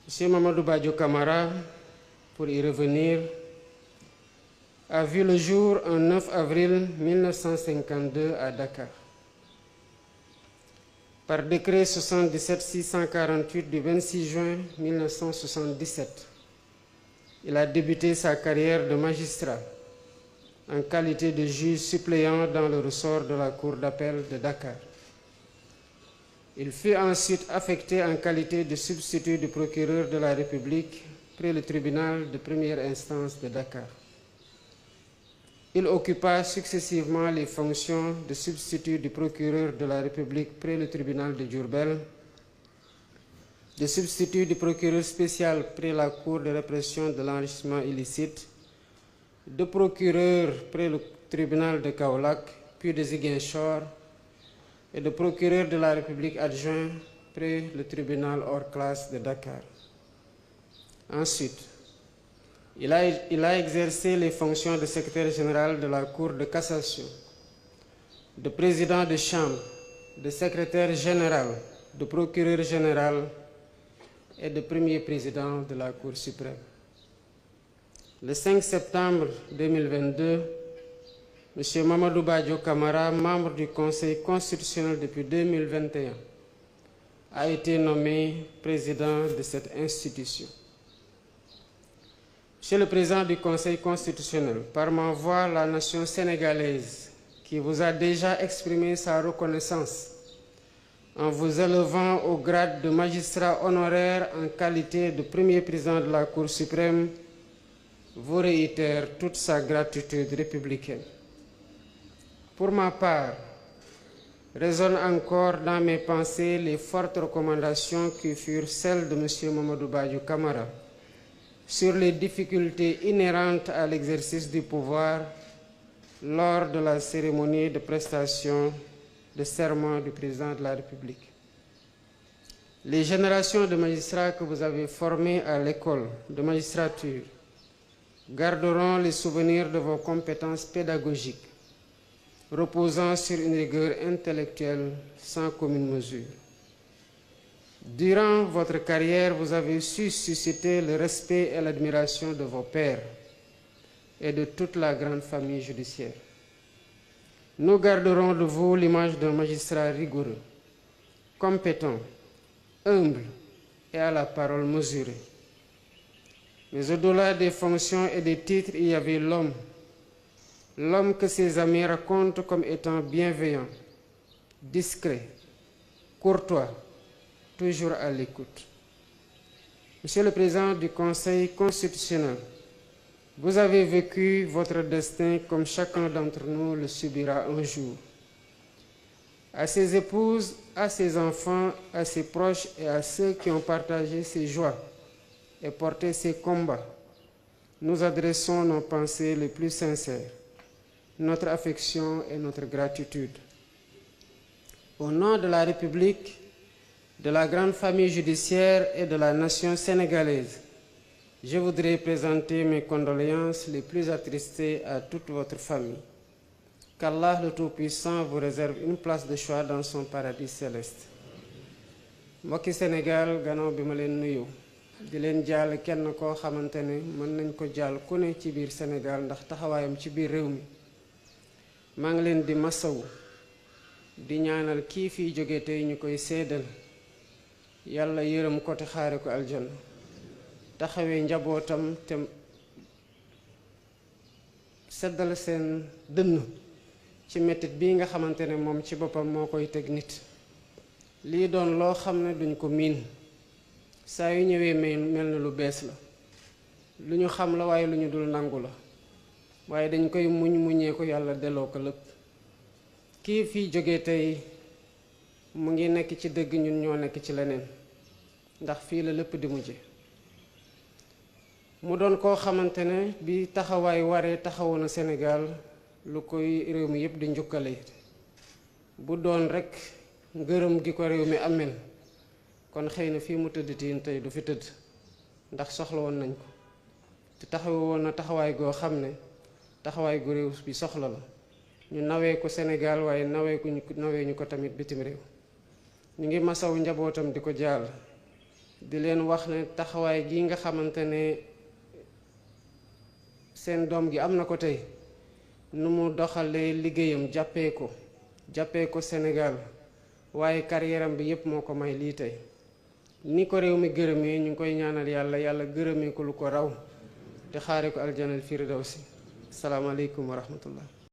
M. Mamadou Badio Camara, pour y revenir, a vu le jour un 9 avril 1952 à Dakar. Par décret 77-648 du 26 juin 1977, il a débuté sa carrière de magistrat en qualité de juge suppléant dans le ressort de la Cour d'appel de Dakar. Il fut ensuite affecté en qualité de substitut du procureur de la République près le tribunal de première instance de Dakar. Il occupa successivement les fonctions de substitut du procureur de la République près le tribunal de Diourbel, de substitut du procureur spécial près la Cour de répression de l'enrichissement illicite, de procureur près le tribunal de Kaolack, puis de Ziguinchor, et de procureur de la République adjoint près le tribunal hors classe de Dakar. Ensuite, il a exercé les fonctions de secrétaire général de la Cour de cassation, de président de chambre, de secrétaire général, de procureur général et de premier président de la Cour suprême. Le 5 septembre 2022, M. Mamadou Badio Camara, membre du Conseil constitutionnel depuis 2021, a été nommé président de cette institution. Monsieur le Président du Conseil constitutionnel, par ma voix, la nation sénégalaise, qui vous a déjà exprimé sa reconnaissance en vous élevant au grade de magistrat honoraire en qualité de premier président de la Cour suprême, vous réitère toute sa gratitude républicaine. Pour ma part, résonnent encore dans mes pensées les fortes recommandations qui furent celles de M. Mamadou Badio Camara sur les difficultés inhérentes à l'exercice du pouvoir lors de la cérémonie de prestation de serment du président de la République. Les générations de magistrats que vous avez formés à l'école de magistrature garderont les souvenirs de vos compétences pédagogiques, reposant sur une rigueur intellectuelle sans commune mesure. Durant votre carrière, vous avez su susciter le respect et l'admiration de vos pairs et de toute la grande famille judiciaire. Nous garderons de vous l'image d'un magistrat rigoureux, compétent, humble et à la parole mesurée. Mais au-delà des fonctions et des titres, il y avait l'homme que ses amis racontent comme étant bienveillant, discret, courtois, toujours à l'écoute. Monsieur le Président du Conseil constitutionnel, vous avez vécu votre destin comme chacun d'entre nous le subira un jour. À ses épouses, à ses enfants, à ses proches et à ceux qui ont partagé ses joies et porté ses combats, nous adressons nos pensées les plus sincères, notre affection et notre gratitude. Au nom de la République, de la grande famille judiciaire et de la nation sénégalaise, je voudrais présenter mes condoléances les plus attristées à toute votre famille. Qu'Allah le Tout-Puissant vous réserve une place de choix dans son paradis céleste. Mbokki Sénégal, gannaaw bi ma leen nuyu di leen jaal kenn koo xamante ne mën nañ ko jaal ku ne ci biir Sénégal ndax taxawaayam ci biir réew mi. maa ngi leen di masawu di ñaanal kii fii jóge tey ñu koy seedal yàlla yërëm ko te xaare ko aljanna taxawee njabootam te seddal seen dënn ci mettit bii nga xamante ne moom ci boppam moo koy teg nit. lii doon loo xam ne duñ ko miin saa yu ñëwee mel na lu bees la lu ñu xam la waaye lu ñu dul nangu la waaye dañ koy muñee ko yàlla delloo ko lépp. kii fii jóge tey mu ngi nekk ci dëgg, ñun ñoo nekk ci leneen ndax fii la lépp di mujje. mu doon koo xamante ne bi taxawaay waree taxawu na Sénégal lu koy réew mi yépp di njukkale. bu doon rekk ngërëm gi ko réew mi amel kon xëy na fii mu tëdd tiin tey du fi tëdd ndax soxla woon nañ ko te taxawu woon na taxawaay goo xam ne taxawaay gu réew bi soxla la. ñu nawee ko Sénégal waaye nawee ñu ko tamit bitim réew. ñu ngi masawu njabootam di ko jaal di leen wax ne taxawaay gi nga xamante ne seen doom gi am na ko tey nu mu doxalee liggéeyam jàppee ko Sénégal waaye carrière am bi yépp moo ko may lii tey ni ko réew mi gërëmee ñu ngi koy ñaanal yàlla gërëmee ko lu ko raw te xaare ko aljanal firdawsi salaamaaleykum wa rahmatullah